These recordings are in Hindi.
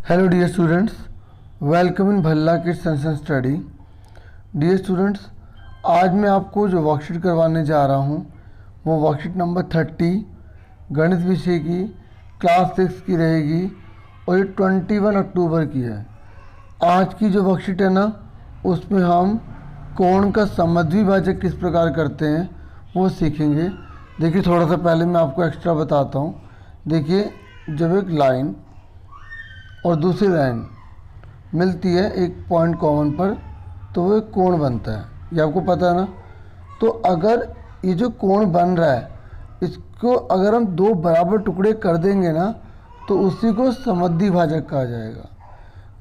Hello dear students, welcome in Bhalla kids science and study. Dear students, आज मैं आपको जो वर्कशीट करवाने जा रहा हूँ वो वर्कशीट नंबर 30 गणित विषय की क्लास 6 की रहेगी और ये 21 अक्टूबर की है। आज की जो वर्कशीट है ना, उसमें हम कोण का समद्विभाजक किस प्रकार करते हैं वो सीखेंगे। देखिए, थोड़ा सा पहले मैं आपको एक्स्ट्रा बताता हूँ। देखिए, जब एक लाइन और दूसरी लाइन मिलती है एक पॉइंट कॉमन पर तो वो एक कोण बनता है, ये आपको पता है ना। तो अगर ये जो कोण बन रहा है इसको अगर हम दो बराबर टुकड़े कर देंगे ना तो उसी को समद्विभाजक कहा जाएगा।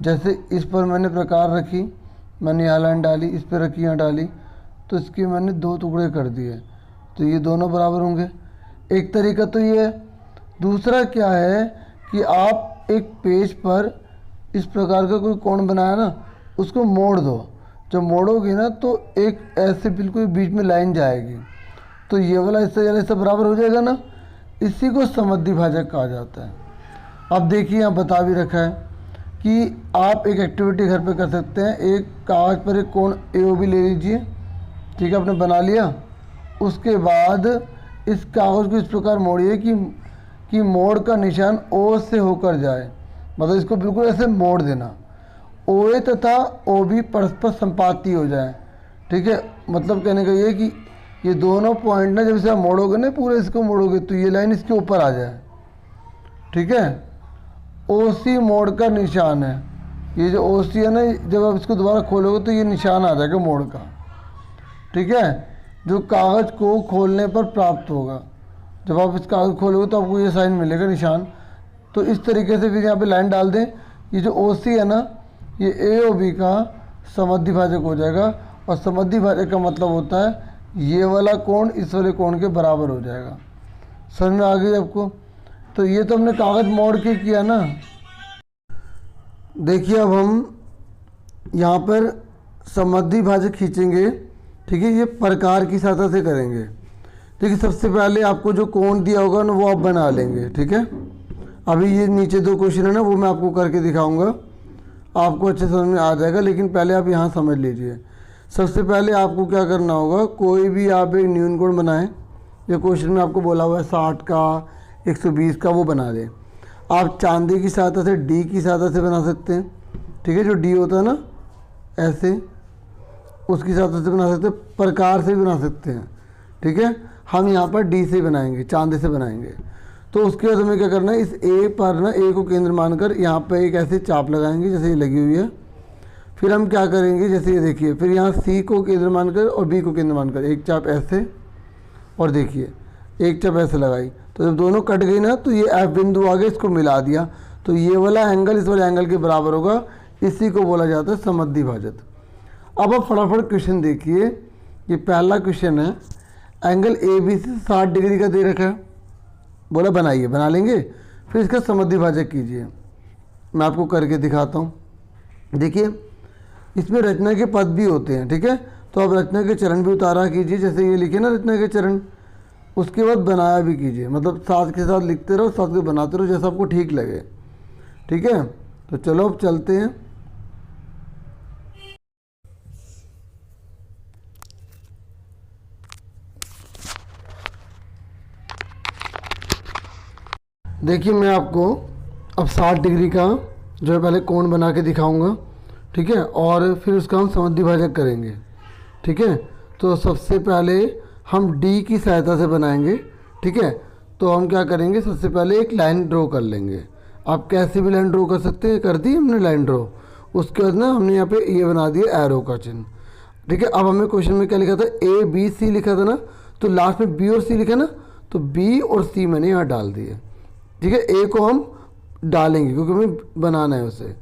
जैसे इस पर मैंने प्रकार रखी, मैंने यहाँ लाइन डाली, इस पर रखी, यहाँ डाली, तो इसके मैंने दो टुकड़े कर दिए तो ये दोनों बराबर होंगे। एक तरीका तो ये है। दूसरा क्या है कि आप एक पेज पर इस प्रकार का कोई कोण बनाया ना, उसको मोड़ दो। जब मोड़ोगे ना तो एक ऐसे बिल्कुल बीच में लाइन जाएगी तो ये वाला इससे बराबर हो जाएगा ना, इसी को समद्विभाजक कहा जाता है। अब देखिए, यहाँ बता भी रखा है कि आप एक एक्टिविटी घर पे कर सकते हैं। एक कागज़ पर एक कोण AOB ले लीजिए, ठीक है, आपने बना लिया। उसके बाद इस कागज़ को इस प्रकार मोड़िए कि मोड़ का निशान O से होकर जाए, मतलब इसको बिल्कुल ऐसे मोड़ देना। OA तथा OB परस्पर संपाती हो जाए, ठीक है। मतलब कहने का ये कि ये दोनों पॉइंट ना जब इसे आप मोड़ोगे ना, पूरे इसको मोड़ोगे तो ये लाइन इसके ऊपर आ जाए, ठीक है। OC मोड़ का निशान है। ये जो OC है ना, जब आप इसको दोबारा खोलोगे तो ये निशान आ जाएगा मोड़ का, ठीक है, जो कागज़ को खोलने पर प्राप्त होगा। जब आप इस कागज़ खोलोगे तो आपको ये साइन मिलेगा, निशान। तो इस तरीके से फिर यहाँ पे लाइन डाल दें। ये जो OC है ना, ये AOB का समद्विभाजक हो जाएगा। और समद्विभाजक का मतलब होता है ये वाला कोण इस वाले कोण के बराबर हो जाएगा। समझ में आ गई आपको? तो ये तो हमने कागज़ मोड़ के किया ना। देखिए, अब हम यहाँ पर समद्विभाजक खींचेंगे, ठीक है। ये प्रकार की सहायता से करेंगे। देखिए, सबसे पहले आपको जो कोण दिया होगा ना वो आप बना लेंगे, ठीक है। अभी ये नीचे दो क्वेश्चन है ना, वो मैं आपको करके दिखाऊंगा, आपको अच्छे समझ में आ जाएगा। लेकिन पहले आप यहाँ समझ लीजिए। सबसे पहले आपको क्या करना होगा, कोई भी आप एक न्यून कोण बनाएं। ये क्वेश्चन में आपको बोला हुआ है 60 का, 120 का, वो बना दें। आप चांदी की सहायता से, D की सहायता से बना सकते हैं, ठीक है। जो D होता है ना ऐसे, उसकी सहायता से बना सकते हैं, प्रकार से भी बना सकते हैं, ठीक है। हम यहाँ पर D से बनाएंगे, चांदी से बनाएंगे। तो उसके बाद हमें क्या करना है, इस A पर ना, A को केंद्र मानकर यहाँ पे एक ऐसे चाप लगाएंगे जैसे ये लगी हुई है। फिर हम क्या करेंगे, जैसे ये देखिए, फिर यहाँ C को केंद्र मानकर और B को केंद्र मानकर एक चाप ऐसे, और देखिए एक चाप ऐसे लगाई। तो जब दोनों कट गई ना तो ये F बिंदु आ गया, इसको मिला दिया तो ये वाला एंगल इस वाले एंगल के बराबर होगा। इसी को बोला जाता है समद्विभाजक। अब आप फटाफट क्वेश्चन देखिए। ये पहला क्वेश्चन है, एंगल AB से 60 डिग्री का दे रखा है, बोला बनाइए, बना लेंगे। फिर इसका समद्विभाजक कीजिए। मैं आपको करके दिखाता हूँ। देखिए, इसमें रचना के पद भी होते हैं, ठीक है। तो आप रचना के चरण भी उतारा कीजिए, जैसे ये लिखे ना रचना के चरण। उसके बाद बनाया भी कीजिए, मतलब साथ के साथ लिखते रहो, साथ के बनाते रहो, जैसा आपको ठीक लगे, ठीक है। तो चलो अब चलते हैं। देखिए, मैं आपको अब 60 डिग्री का जो है पहले कोण बना के दिखाऊंगा, ठीक है, और फिर उसका हम समद्विभाजक करेंगे, ठीक है। तो सबसे पहले हम D की सहायता से बनाएंगे, ठीक है। तो हम क्या करेंगे, सबसे पहले एक लाइन ड्रॉ कर लेंगे। आप कैसे भी लाइन ड्रॉ कर सकते हैं, कर दी हमने लाइन ड्रॉ। उसके बाद ना हमने यहाँ पे ये बना दिया एरो का चिन्ह, ठीक है। अब हमें क्वेश्चन में क्या लिखा था, ABC लिखा था ना, तो लास्ट में B और C लिखा ना, तो B और C मैंने यहाँ डाल दिए, ठीक है। A को हम डालेंगे क्योंकि हमें बनाना है उसे,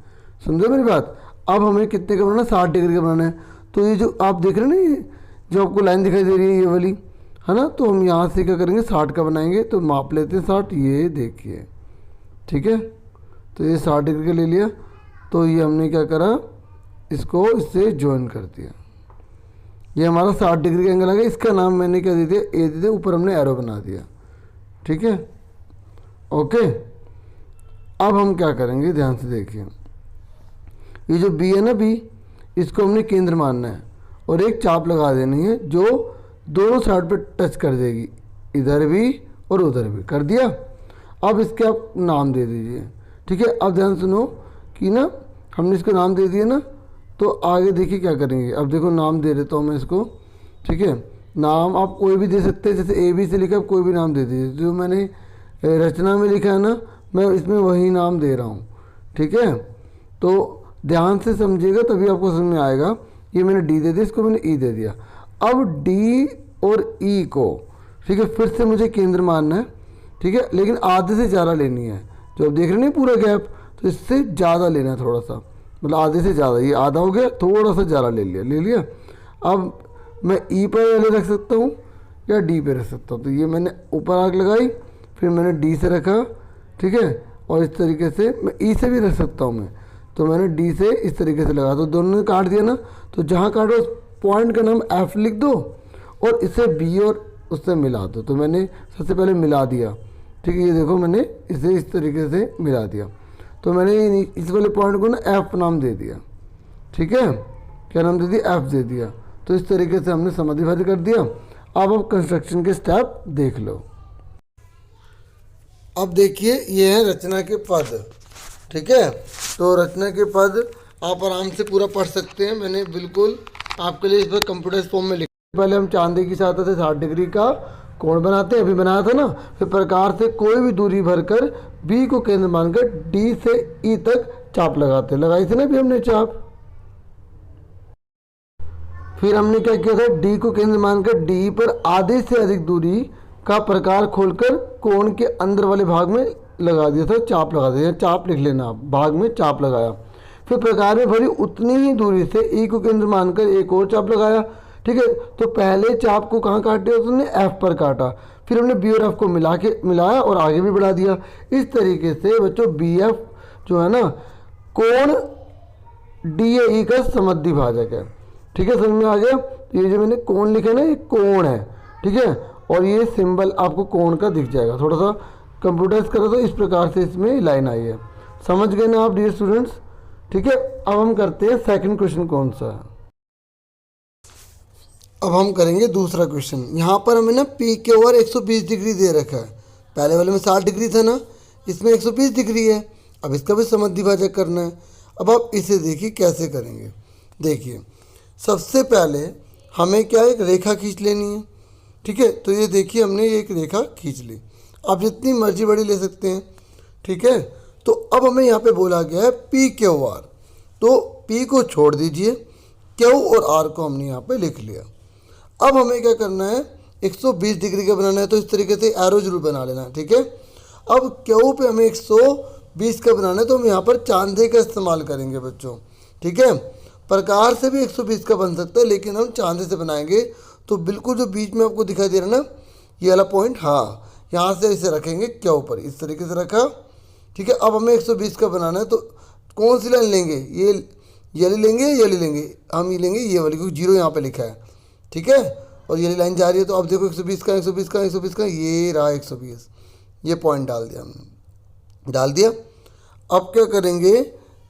समझो मेरी बात। अब हमें कितने का बनाना है, 60 डिग्री का बनाना है। तो ये जो आप देख रहे हैं ना, ये जो आपको लाइन दिखाई दे रही है ये वाली, है ना, तो हम यहाँ से क्या करेंगे, 60 का बनाएंगे। तो माप लेते हैं 60, ये देखिए, ठीक है। तो ये 60 डिग्री का ले लिया। तो ये हमने क्या करा, इसको इससे ज्वाइन कर दिया। ये हमारा 60 डिग्री का एंगल आ गया। इसका नाम मैंने क्या दे दिया, A दे दिया, ऊपर हमने एरो बना दिया, ठीक है, ओके। अब हम क्या करेंगे, ध्यान से देखिए, ये जो बी है ना, बी, इसको हमने केंद्र मानना है और एक चाप लगा देनी है जो दोनों साइड पे टच कर देगी, इधर भी और उधर भी। कर दिया। अब इसके आप नाम दे दीजिए। ठीक है, अब ध्यान सुनो कि ना हमने इसको नाम दे दिया ना, तो आगे देखिए क्या करेंगे। अब देखो नाम दे देता हूँ मैं इसको। ठीक है, नाम आप कोई भी दे सकते हैं, जैसे ए बी से लिखा, आप कोई भी नाम दे दीजिए। जो मैंने रचना में लिखा है ना, मैं इसमें वही नाम दे रहा हूँ। ठीक है, तो ध्यान से समझिएगा तभी आपको समझ में आएगा। ये मैंने डी दे दिया, इसको मैंने ई दे दिया। अब डी और ई को, ठीक है, फिर से मुझे केंद्र मानना है। ठीक है, लेकिन आधे से ज़्यादा लेनी है। जो आप देख रहे हैं पूरा गैप, तो इससे ज़्यादा लेना है थोड़ा सा, मतलब आधे से ज़्यादा। ये आधा हो गया, थोड़ा सा ज़्यादा ले लिया। अब मैं ई पर पहले रख सकता हूँ या डी पे रख सकता हूँ। तो ये मैंने ऊपर आग लगाई, फिर मैंने डी से रखा। ठीक है, और इस तरीके से मैं ई से भी रख सकता हूँ मैं। तो मैंने डी से इस तरीके से लगा, तो दोनों ने काट दिया ना। तो जहाँ काटो उस पॉइंट का नाम एफ लिख दो और इसे बी और उससे मिला दो। तो मैंने सबसे पहले मिला दिया। ठीक है, ये देखो मैंने इसे इस तरीके से मिला दिया। तो मैंने इस वाले पॉइंट को ना एफ नाम दे दिया। ठीक है, क्या नाम दे दिया, एफ दे दिया। तो इस तरीके से हमने समाधिबद्ध कर दिया। अब कंस्ट्रक्शन के स्टेप देख लो। अब देखिए, ये है रचना के पद। ठीक है, तो रचना के पद आप आराम से पूरा पढ़ सकते हैं। मैंने बिल्कुल आपके लिए इस पर कंप्यूटर फॉर्म में लिखा। पहले हम चांदी की सहायता से 60 डिग्री का कोण बनाते हैं, अभी बनाया था ना। फिर प्रकार से कोई भी दूरी भरकर बी को केंद्र मानकर डी से ई तक चाप लगाते हैं। लगाई थी ना अभी हमने चाप। फिर हमने क्या किया था, डी को केंद्र मानकर डी पर आधे से अधिक दूरी का प्रकार खोलकर कोण के अंदर वाले भाग में लगा दिया था, चाप लगा दिया। चाप लिख लेना, भाग में चाप लगाया। फिर प्रकार में भरी उतनी ही दूरी से ई को केंद्र मानकर एक और चाप लगाया। ठीक है, तो पहले चाप को कहाँ काटे, उसने एफ पर काटा। फिर हमने बी और एफ को मिलाया और आगे भी बढ़ा दिया। इस तरीके से बच्चों बी एफ जो है ना, कोण डी ए ई का समद्विभाजक है। ठीक है, समझ में आ गया। ये जो मैंने कोण लिखा है ना, ये कोण है। ठीक है, और ये सिंबल आपको कोण का दिख जाएगा। थोड़ा सा कंप्यूटराइज करो तो इस प्रकार से इसमें लाइन आई है। समझ गए ना आप डियर स्टूडेंट्स। ठीक है, अब हम करते हैं सेकंड क्वेश्चन कौन सा है। अब हम करेंगे दूसरा क्वेश्चन। यहाँ पर हमें ना पी के ओवर 120 डिग्री दे रखा है। पहले वाले में 60 डिग्री था ना, इसमें 120 डिग्री है। अब इसका भी समद्विभाजक करना है। अब आप इसे देखिए कैसे करेंगे। देखिए, सबसे पहले हमें क्या, एक रेखा खींच लेनी है। ठीक है, तो ये देखिए हमने एक रेखा खींच ली। आप जितनी मर्जी बड़ी ले सकते हैं। ठीक है, तो अब हमें यहाँ पे बोला गया है पी क्यू आर। तो पी को छोड़ दीजिए, क्यू और आर को हमने यहाँ पे लिख लिया। अब हमें क्या करना है, 120 डिग्री का बनाना है, तो इस तरीके से एरो जरूर बना लेना है। ठीक है, अब क्यू पे हमें 120 का बनाना है, तो हम यहाँ पर चांदे का इस्तेमाल करेंगे बच्चों। ठीक है, प्रकार से भी 120 का बन सकता है, लेकिन हम चांदे से बनाएंगे। तो बिल्कुल जो बीच में आपको दिखाई दे रहा है ना, ये वाला पॉइंट, हाँ, यहाँ से इसे रखेंगे क्यू पर, इस तरीके से रखा। ठीक है, अब हमें 120 का बनाना है, तो कौन सी लाइन लेंगे, ये वाली लेंगे, ये वाली लेंगे, हम ये लेंगे ये वाली, क्योंकि जीरो यहाँ पे लिखा है। ठीक है, और ये लाइन जा रही है। तो अब देखो 120 का 120 का 120 का, ये रहा 120, ये पॉइंट डाल दिया हमने, डाल दिया। अब क्या करेंगे,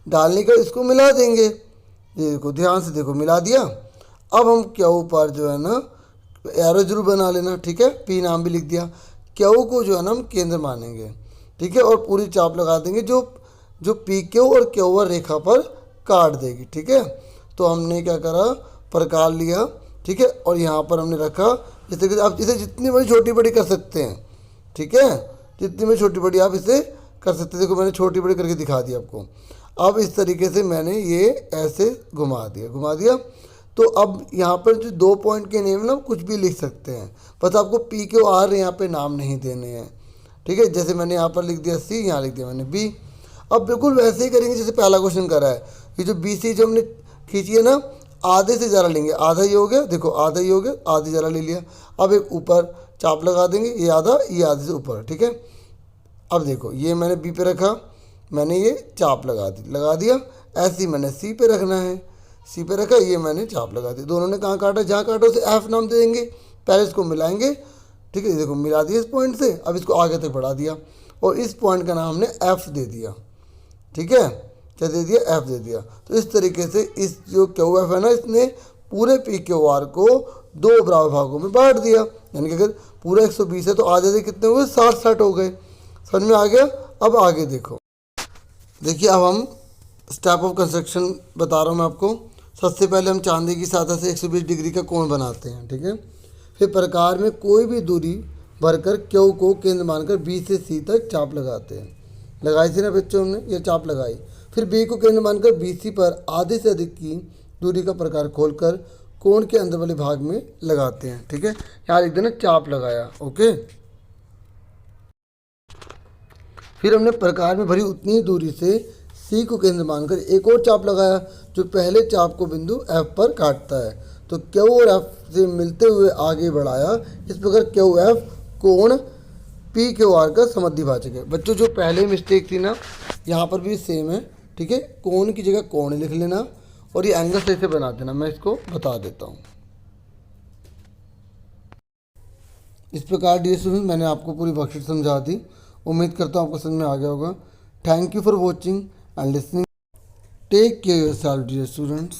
डालने का इसको मिला देंगे। ये देखो, ध्यान से देखो, मिला दिया। अब हम क्यू पर जो है ना एरो जरूर बना लेना। ठीक है, पी नाम भी लिख दिया। क्यू को जो है ना हम केंद्र मानेंगे। ठीक है, और पूरी चाप लगा देंगे जो पी क्यू और क्यू आर रेखा पर काट देगी। ठीक है, तो हमने क्या करा, प्रकार लिया। ठीक है, और यहाँ पर हमने रखा। जैसे कि आप इसे जितनी बड़ी छोटी बड़ी कर सकते हैं। ठीक है, जितनी बड़ी छोटी बड़ी आप इसे कर सकते हैं। देखो मैंने छोटी बड़ी करके दिखा दिया आपको। अब इस तरीके से मैंने ये ऐसे घुमा दिया। तो अब यहाँ पर जो 2 पॉइंट के नेम ना कुछ भी लिख सकते हैं, बस आपको पी क्यू आर यहाँ पे नाम नहीं देने हैं। ठीक है, जैसे मैंने यहाँ पर लिख दिया सी, यहाँ लिख दिया मैंने बी। अब बिल्कुल वैसे ही करेंगे जैसे पहला क्वेश्चन करा है। ये जो बी सी जो हमने खींची है ना, आधे से ज़्यादा लेंगे। आधा ही हो गया, देखो आधा ही हो गया, आधे ज़्यादा ले लिया। अब एक ऊपर चाप लगा देंगे, ये आधा, ये आधे से ऊपर। ठीक है, अब देखो ये मैंने बी पे रखा, मैंने ये चाप लगा दिया। ऐसे ही मैंने सी पे रखना है, सी पे रखा, ये मैंने चाप लगा दी। दोनों ने कहाँ काटा, जहाँ काटा उसे एफ नाम दे देंगे। पहले इसको मिलाएंगे। ठीक है, देखो मिला दिया इस पॉइंट से। अब इसको आगे तक बढ़ा दिया। और इस पॉइंट का नाम हमने एफ दे दिया। ठीक है, क्या दे दिया, एफ दे दिया। तो इस तरीके से इस जो क्यू एफ है ना, इसने पूरे पी क्यू आर को 2 बराबर भागों में बांट दिया। यानी कि अगर पूरा 120 है तो आधे से कितने हुए, 60 हो गए। समझ में आ गया। अब आगे देखो, देखिए अब हम स्टेप ऑफ कंस्ट्रक्शन बता रहा हूँ मैं आपको। सबसे पहले हम चांदी की सतह से 120 डिग्री का कोण बनाते हैं। ठीक है, फिर प्रकार में कोई भी दूरी भरकर क्यू को केंद्र मानकर बी से सी तक चाप लगाते हैं। लगाई थी ना बच्चों, हमने ये चाप लगाई। फिर बी को केंद्र मानकर बी सी पर आधे से अधिक की दूरी का प्रकार खोलकर कोण के अंदर वाले भाग में लगाते हैं। ठीक है, यहाँ लिख देना चाप लगाया। ओके, फिर हमने प्रकार में भरी उतनी ही दूरी से सी को केंद्र मानकर एक और चाप लगाया जो पहले चाप को बिंदु एफ पर काटता है। तो क्यू और एफ से मिलते हुए आगे बढ़ाया। इस प्रकार क्यू एफ कोण पी क्यू आर का समद्विभाजक है। बच्चों जो पहले मिस्टेक थी ना, यहाँ पर भी सेम है। ठीक है, कोण की जगह कोण लिख लेना और ये एंगल सही से बना देना। मैं इसको बता देता हूँ। इस प्रकार डियर स्टूडेंट मैंने आपको पूरी वर्कशीट समझा दी। उम्मीद करता हूँ आपको समझ में आ गया होगा। Thank you for watching and listening. Take care yourself dear students.